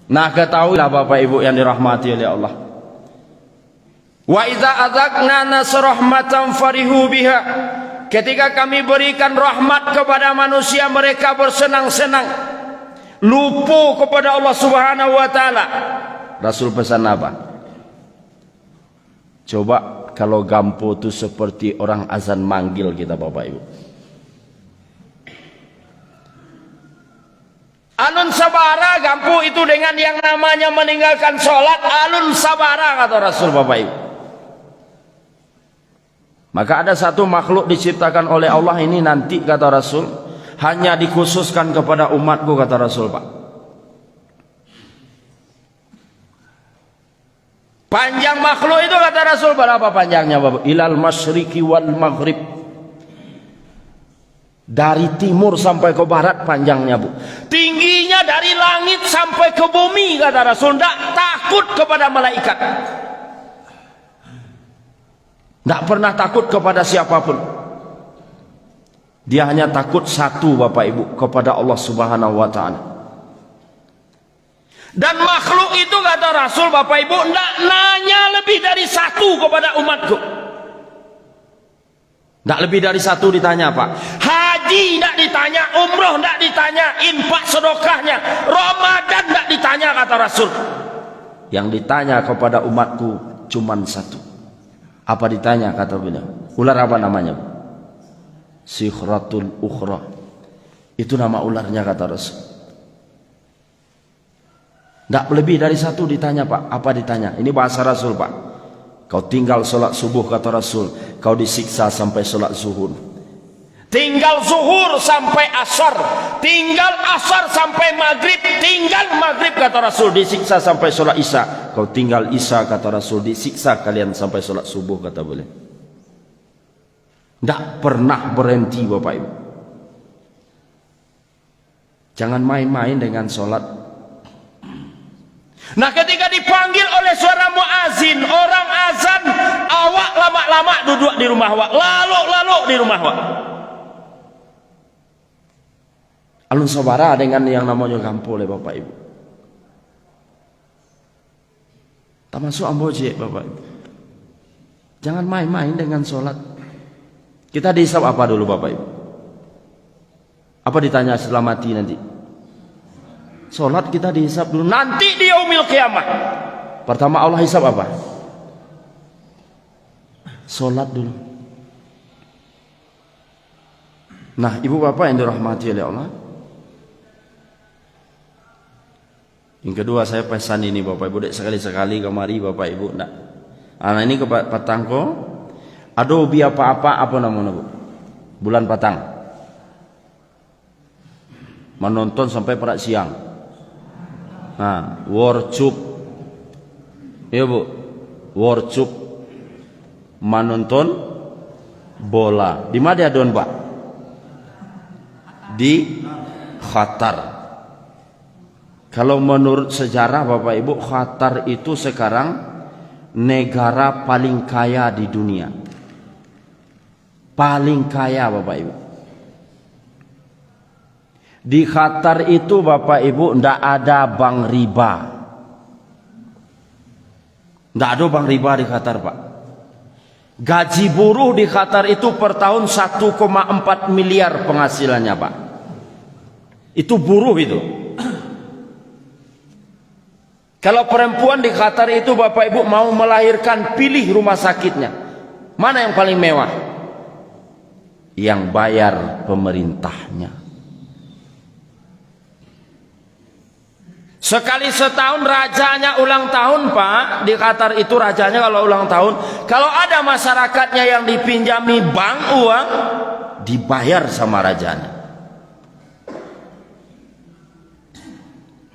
Nah, ketahuilah Bapak Ibu yang dirahmati oleh Allah. Wa idza adzaqna nas rahmatan farihu biha. Ketika kami berikan rahmat kepada manusia, mereka bersenang-senang, lupa kepada Allah Subhanahu wa taala. Rasul pesan apa? Coba kalau gampo itu seperti orang azan manggil kita Bapak Ibu. Alun sabara gampu itu dengan yang namanya meninggalkan sholat. Alun sabara kata Rasul Bapak Ibu. Maka ada satu makhluk diciptakan oleh Allah ini nanti kata Rasul hanya dikhususkan kepada umatku kata Rasul Pak. Panjang makhluk itu kata Rasul berapa panjangnya Bapak? Ilal masyriqi wal maghrib. Dari timur sampai ke barat panjangnya Bu. Tingginya dari langit sampai ke bumi kata Rasul. Tidak takut kepada malaikat. Tidak pernah takut kepada siapapun. Dia hanya takut satu Bapak Ibu, kepada Allah Subhanahu wa taala. Dan makhluk itu kata Rasul Bapak Ibu tidak nanya lebih dari satu kepada umatku. Tidak lebih dari satu ditanya Pak. Haji tidak ditanya, umroh tidak ditanya, infak sedekahnya, Ramadan tidak ditanya kata Rasul. Yang ditanya kepada umatku cuman satu. Apa ditanya kata beliau? Ular apa namanya? Sikhratul ukhra. Itu nama ularnya kata Rasul. Tidak lebih dari satu ditanya Pak. Apa ditanya? Ini bahasa Rasul Pak. Kau tinggal sholat subuh kata Rasul, kau disiksa sampai sholat zuhur. Tinggal zuhur sampai asar, tinggal asar sampai maghrib, tinggal maghrib kata Rasul disiksa sampai sholat isya. Kau tinggal isya kata Rasul disiksa kalian sampai sholat subuh kata beliau. Tidak pernah berhenti Bapak Ibu. Jangan main-main dengan sholat. Nah ketika dipanggil oleh suara muazin, orang azan, awak lama-lama duduk di rumah awak, lalu di rumah awak. Alun sabara dengan yang namanya gampo oleh Bapak Ibu. Tak masuk amboje Bapak Ibu. Jangan main-main dengan sholat. Kita dihisab apa dulu Bapak Ibu? Apa ditanya setelah mati nanti? Sholat kita dihisab dulu. Nanti di yaumil qiyamah. Pertama Allah hisab apa? Sholat dulu. Nah ibu bapak yang dirahmati oleh Allah. Yang kedua saya pesan ini Bapak Ibu, sekali-sekali kemari Bapak Ibu enggak. Anak ini ke Patangko. Aduh bi apa-apa apa namanya Bu? Bulan Patang. Menonton sampai pada siang. Nah, worcup. Ya Bu. Worcup menonton bola. Di mana dia don Pak? Di Qatar. Kalau menurut sejarah Bapak Ibu, Qatar itu sekarang negara paling kaya di dunia. Paling kaya Bapak Ibu. Di Qatar itu Bapak Ibu tidak ada bank riba. Tidak ada bank riba di Qatar Pak. Gaji buruh di Qatar itu per tahun 1,4 miliar penghasilannya Pak. Itu buruh itu. Kalau perempuan di Qatar itu Bapak Ibu mau melahirkan, pilih rumah sakitnya. Mana yang paling mewah? Yang bayar pemerintahnya. Sekali setahun rajanya ulang tahun Pak. Di Qatar itu rajanya kalau ulang tahun, kalau ada masyarakatnya yang dipinjami bank uang, dibayar sama rajanya.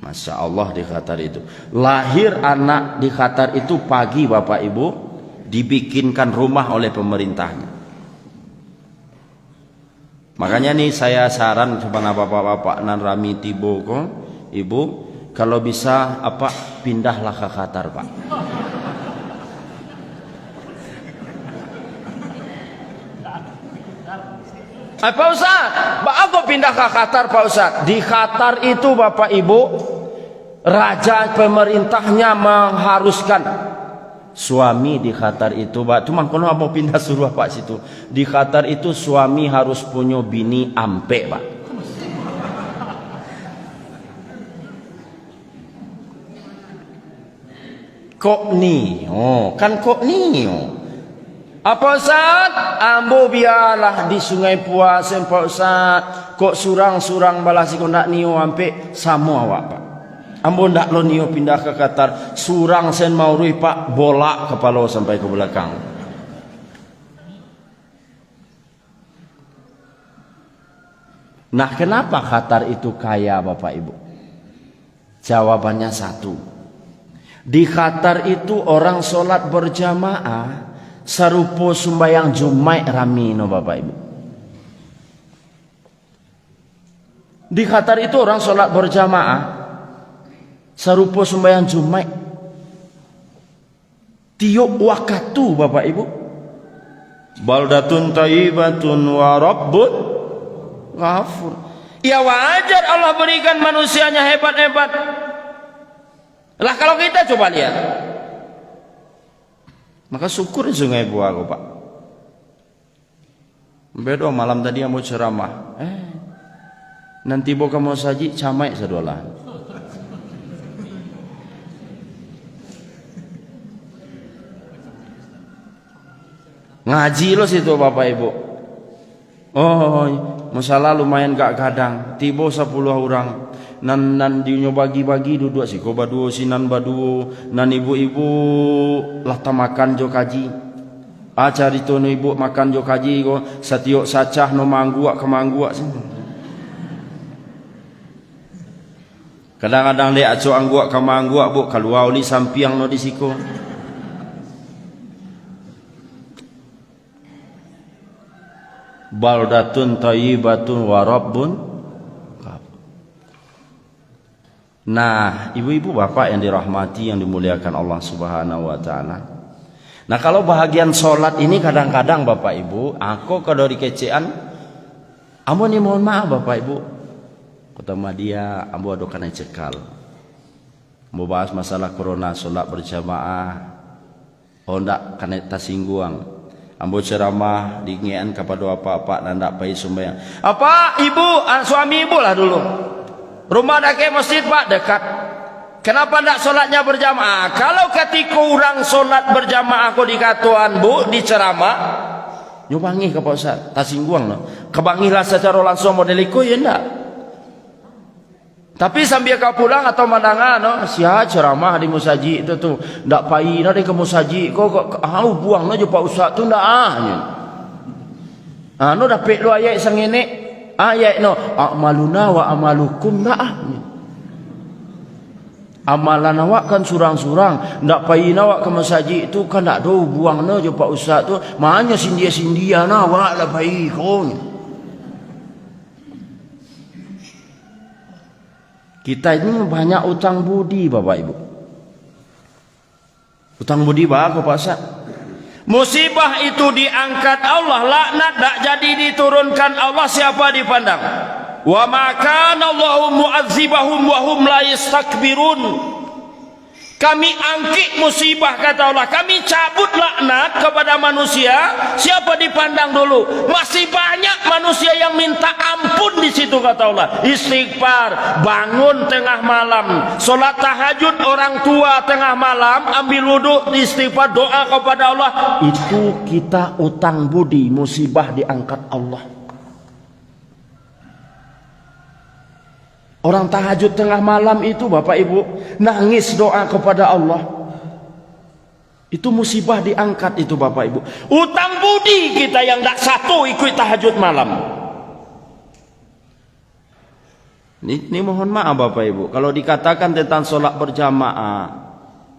Masya Allah di Qatar itu. Lahir anak di Qatar itu pagi Bapak Ibu dibikinkan rumah oleh pemerintahnya. Makanya nih saya saran kepada bapak-bapak nan rami tibo ko, Ibu, kalau bisa apa pindahlah ke Qatar Pak. Pak Ustaz, aku pindah ke Qatar Pak Ustaz. Di Qatar itu Bapak Ibu raja pemerintahnya mengharuskan suami di Qatar itu, Pak, cuma kono mau pindah suruh Pak situ. Di Qatar itu suami harus punya bini ampe, Pak. Kok ni? Oh, kan kok ni? Oh. Apa Ustaz? Ambo biarlah di Sungai Puasa Pak Ustaz. Kok surang-surang balas ko ndak nio ampe sama awak, Pak. Ambo ndak lo nio pindah ke Qatar. Surang sen mau rui, Pak, bolak kepala sampai ke belakang. Nah, kenapa Qatar itu kaya, Bapak Ibu? Jawabannya satu. Di Qatar itu orang sholat berjamaah sarupo sumbayang Jumat ramino, Bapak Ibu. Di Qatar itu orang sholat berjamaah sarupo sumbayang Jumat tiap waktu, Bapak Ibu. Baldatun thayyibatun wa rabbun ghafur. Ya wajar Allah berikan manusianya hebat-hebat. Lah kalau kita coba lihat, maka syukur Sungai Buago, Pak. Bedo malam tadi mau ceramah, nanti boka mau saji camai sadola. Ngaji lo situ, Bapak Ibu. Oh, masalah lumayan gak kadang. Tibo 10 orang. Nan dinyo bagi-bagi duduk si ko baduo sinan baduo nan ibu-ibu lah makan jo kaji cari to no ibu makan jo kaji ko satiok sacah no manggua ke manggua sih. Kadang-kadang le aco anggua ke manggua bu kaluau li sampiang no di siko. Baldatun thayyibatun wa rabbun. Nah, ibu-ibu bapak yang dirahmati, yang dimuliakan Allah Subhanahu wa Ta'ala. Nah, kalau bahagian sholat ini kadang-kadang Bapak Ibu, aku kalau dikecean, ambo nih mohon maaf Bapak Ibu. Kata dia, ambo ada kena cekal. Mau bahas masalah corona sholat berjamaah. Oh ndak kena tasingguang. Ambo ceramah dingean kepada apa-apa dan ndak pai sembahyang. Apa ibu, suami ibu lah dulu. Rumah dake masjid Pak dekat. Kenapa tidak sholatnya berjamaah? Kalau ketika orang sholat berjamaah aku dikatuan bu, diceramah, nyobangi ke Pak Ustaz, tasingguang no. Kebangilah secara langsung modeliku ya enggak. Tapi sambil kau pulang atau mandangan no, sia ceramah di musaji itu tuh, ndak pai no di ke musaji, kok buang no Pak Ustaz tuh ndak no dapat lu ayat sang ini. Ayat no amaluna wa amalukum na'ah. Amalan awak kan surang-surang, ndak pai awak ke masjid itu kan ndak do buang no je Pak Ustaz tu, makanya sindia-sindia na awak lah pai kon. Kita ini banyak utang budi Bapak Ibu. Utang budi Pak Ustaz. Musibah itu diangkat Allah, laknat tak jadi diturunkan Allah, siapa dipandang? Wa ma kana Allahu mu'adzibahum wa hum la yastakbirun. Kami angkit musibah kata Allah, kami cabut laknat kepada manusia, siapa dipandang dulu? Masih banyak manusia yang minta ampun di situ kata Allah. Istighfar, bangun tengah malam, solat tahajud orang tua tengah malam, ambil wudhu, istighfar, doa kepada Allah. Itu kita utang budi, musibah diangkat Allah. Orang tahajud tengah malam itu Bapak Ibu nangis doa kepada Allah. Itu musibah diangkat itu Bapak Ibu. Utang budi kita yang tak satu ikut tahajud malam. Ini mohon maaf Bapak Ibu. Kalau dikatakan tentang sholat berjamaah,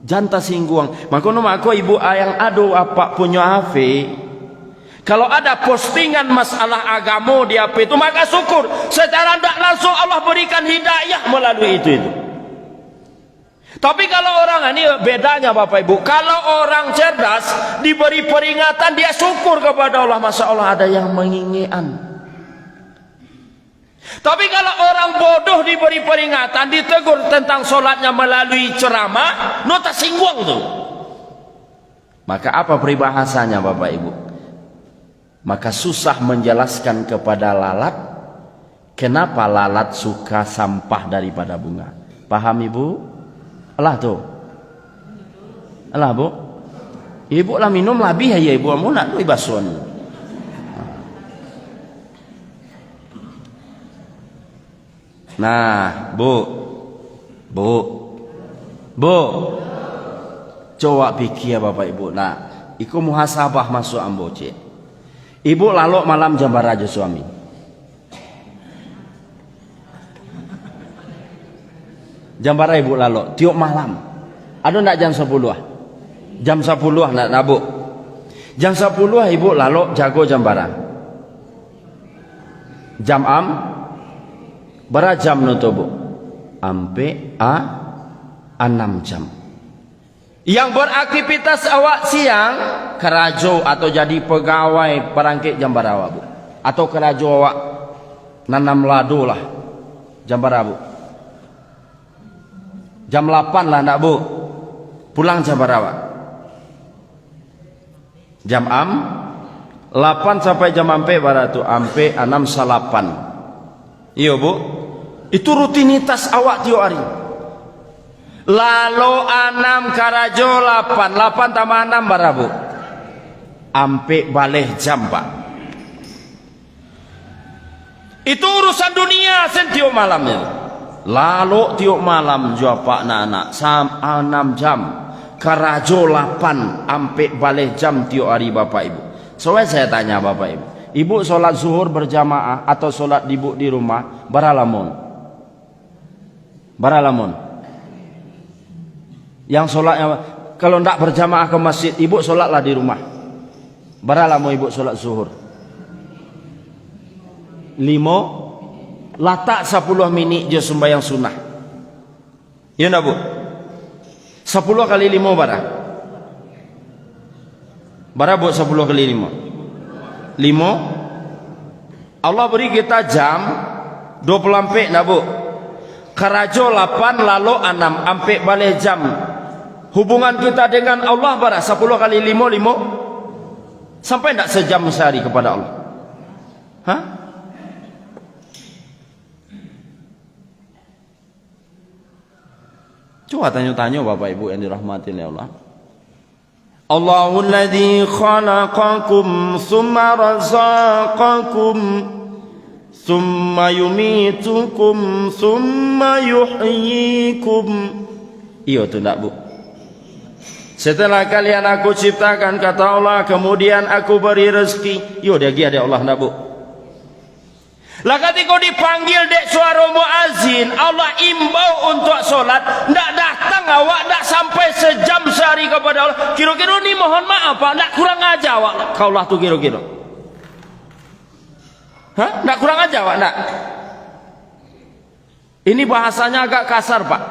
jangan tersinggung. Maka aku ibu yang adu apa punya hafe. Kalau ada postingan masalah agama di apa itu, maka syukur. Secara tidak langsung Allah berikan hidayah melalui itu. Tapi kalau orang ini bedanya Bapak Ibu. Kalau orang cerdas diberi peringatan, dia syukur kepada Allah. Masya Allah ada yang menginginkan. Tapi kalau orang bodoh diberi peringatan, ditegur tentang sholatnya melalui ceramah, no tersinggung tuh. Maka apa peribahasanya Bapak Ibu? Maka susah menjelaskan kepada lalat kenapa lalat suka sampah daripada bunga. Paham Ibu? Alah tuh. Alah Bu. Ibu lah minum lebih ya Ibu, mau nak tuh basuhan. Nah, Bu. Coba pikir Bapak Ibu. Nah, iku muhasabah masuk ambo cik. Ibu lalu malam jambar aja suami. Jambar ibu lalu tiup malam. Ada ndak jam 10? Jam 10 nak Bu. Jam 10 ibu lalu jago jambaran. Jam berapa jam nutup Bu? Ampe 6 jam. Yang beraktivitas awak siang kerajo atau jadi pegawai perangkit jambar awak Bu, atau kerajo awak nanam lado lah jambar Bu. Jam 8 lah nak Bu pulang jambar awak. Jam 8 sampai jam ampe baratu ampe 6 salapan. Iya Bu, itu rutinitas awak tiap hari. Lalu 6 karajo 8 tambah 6 berapa Bu? Ampe balik jam Pak. Itu urusan dunia sentiuk malamnya. Lalu tiuk malam jua Pak anak 6 jam. Karajo 8 ampe balik jam tiuk hari Bapak Ibu. Soalnya saya tanya Bapak Ibu, Ibu sholat zuhur berjamaah atau sholat ibu di rumah beralamun? Yang sholatnya kalau tidak berjamaah ke masjid, ibu sholatlah di rumah. Berapa lama ibu sholat zuhur? 5 latak 10 minit je sembahyang sunnah. Ya nak Bu? 10 kali 5 berapa? Berapa Bu 10 kali 5? 5. Allah beri kita jam 20 ampek nak Bu. Karajo 8 lalu 6 ampek balik jam. Hubungan kita dengan Allah berapa? 10 kali 5 sampai tidak sejam sehari kepada Allah. Hah? Coba tanya-tanya Bapak Ibu yang dirahmati oleh Allah. Allahul ladzi khalaqakum tsumma razaqakum tsumma yumitukum tsumma yuhyikum. Iya tu nak Bu. Setelah kalian aku ciptakan kata Allah, kemudian aku beri rezeki. Yo dia ada Allah nak Bu. Lah ketika dipanggil dek suara muazin, Allah imbau untuk solat, ndak datang awak, ndak sampai sejam sehari kepada Allah. Kira-kira ni mohon maaf Pak, ndak kurang aja awak kaulah tu kira-kira. Hah? Ndak kurang aja awak ndak? Ini bahasanya agak kasar Pak.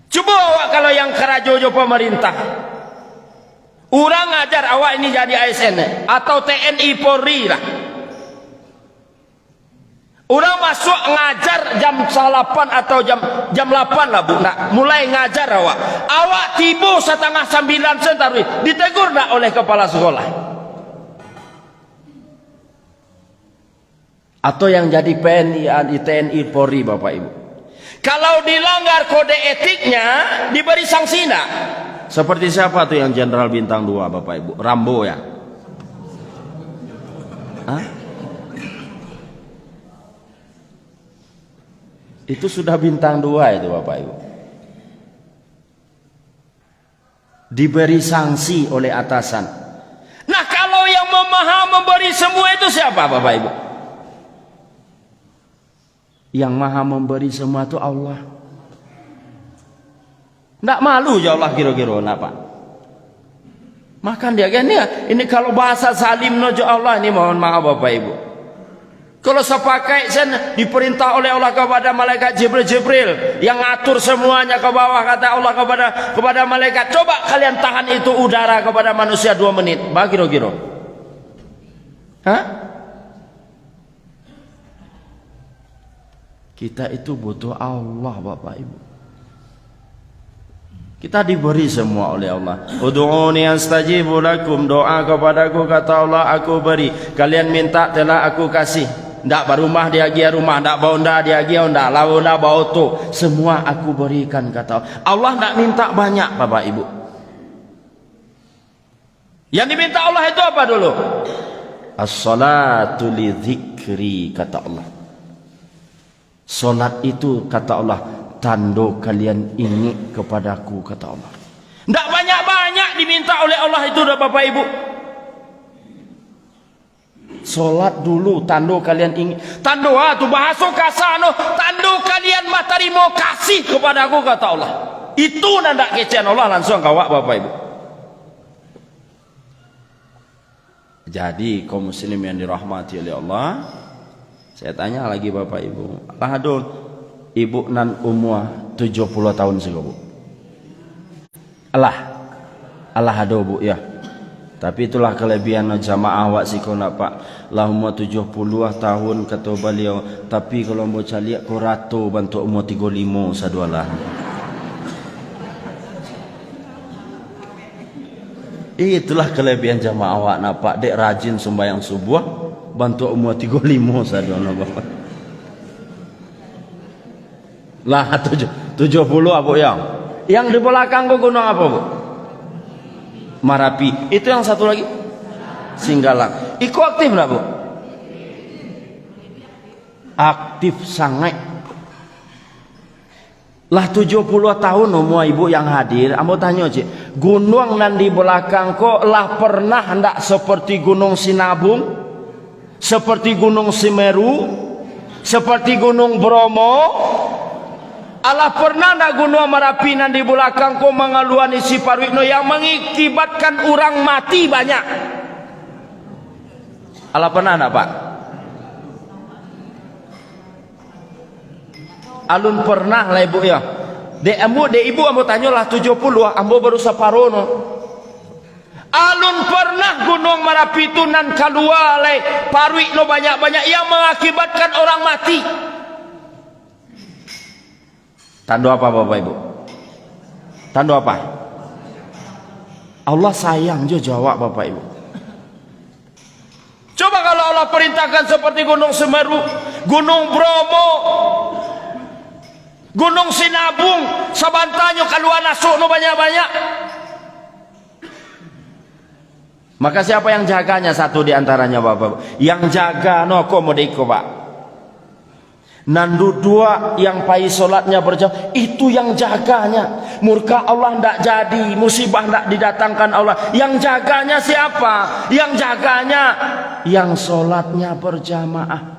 Coba awak kalau yang kerajo pemerintah, orang ngajar awak ini jadi ASN atau TNI Polri lah. Orang masuk ngajar jam 8 atau jam 8 lah Bu. Nak mulai ngajar awak. Awak tiba 8:30 sentarui. Ditegur nak oleh kepala sekolah. Atau yang jadi TNI Polri Bapak Ibu. Kalau dilanggar kode etiknya diberi sanksi nak. Seperti siapa tuh yang Jenderal Bintang 2 Bapak Ibu? Rambo ya? Hah? Itu sudah bintang 2 itu Bapak Ibu. Diberi sanksi oleh atasan. Nah kalau yang memberi semua itu siapa Bapak Ibu? Yang maha memberi semua itu Allah. Nggak malu ya Allah kira-kira nak Pak. Makan dia kan ini kalau bahasa salim nojo Allah ini mohon maaf Bapak Ibu. Kalau sepakai sen diperintah oleh Allah kepada malaikat Jibril yang ngatur semuanya ke bawah, kata Allah kepada malaikat, coba kalian tahan itu udara kepada manusia 2 menit. Bah kira-kira. Hah? Kita itu butuh Allah, Bapak Ibu. Kita diberi semua oleh Allah. Ud'uni astajibu lakum, doa kepadaku kata Allah aku beri. Kalian minta telah aku kasih. Ndak barumah dia gia rumah, ndak baunda dia gia onda, launa bauto, semua aku berikan kata Allah. Allah ndak minta banyak, Bapak Ibu. Yang diminta Allah itu apa dulu? As-salatu li dzikri kata Allah. Salat itu kata Allah tanda kalian ingat kepadaku kata Allah. Tidak banyak-banyak diminta oleh Allah itu dah Bapak Ibu. Solat dulu tanda kalian ingat. Tanda tu bahasa kasar no. Tanda kalian materi mau kasih kepadaku kata Allah. Itu nanda kecian Allah langsung kawak Bapak Ibu. Jadi kaum muslim yang dirahmati oleh Allah, saya tanya lagi Bapak Ibu, lahadul ibu nan umur 70 tahun sego Bu. Allah ada Bu ya. Tapi itulah kelebihan jamaah wak siko nak Pak. Lah umur 70 tahun kata beliau, tapi kalau mau cari ko rato bantu umur 35 sadualah. Itulah kelebihan jamaah awak nak Pak. Dek rajin sembahyang subuh bantu umur 35 sadualah Bapak. Lah 70 apa yang? Yang di belakang kau gunung apa Bu? Marapi. Itu yang satu lagi Singgalang. Iku aktif enggak Bu? Aktif sangat. Lah 70 tahun umur ibu yang hadir, ambo tanya cik, gunung nan di belakang kok lah pernah hendak seperti gunung Sinabung, seperti gunung Semeru, seperti gunung Bromo? Allah pernah ndak gunung Merapi nan di belakang kok mengaluan isi Parwitno yang mengakibatkan orang mati banyak? Allah pernah ndak Pak? Alun pernah lah ibu ya. De ibu ambo tanya lah 70 ambo baru separono. Alun pernah gunung Merapi itu nan kalua le Parwitno banyak-banyak yang mengakibatkan orang mati. Tanda apa Bapak Ibu? Tanda apa? Allah sayang jo jawab Bapak Ibu. Coba kalau Allah perintahkan seperti gunung Semeru, gunung Bromo, gunung Sinabung, sabantanyo kaluan asuk no banyak-banyak. Maka siapa yang jaganya? Satu di antaranya Bapak. Yang jaga no komodiko Pak. Nandu dua yang pai solatnya berjamaah itu yang jaganya. Murka Allah ndak jadi, musibah ndak didatangkan Allah. Yang jaganya siapa? Yang jaganya yang solatnya berjamaah.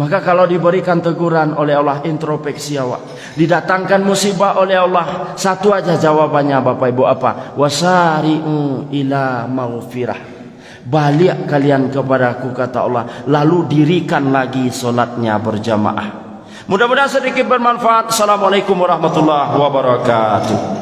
Maka kalau diberikan teguran oleh Allah, introspeksi awak, didatangkan musibah oleh Allah, satu aja jawabannya Bapak Ibu apa? Wasari'u ila maghfirah. Balik kalian kepadaku kata Allah, lalu dirikan lagi solatnya berjamaah. Mudah-mudahan sedikit bermanfaat. Assalamualaikum warahmatullahi wabarakatuh.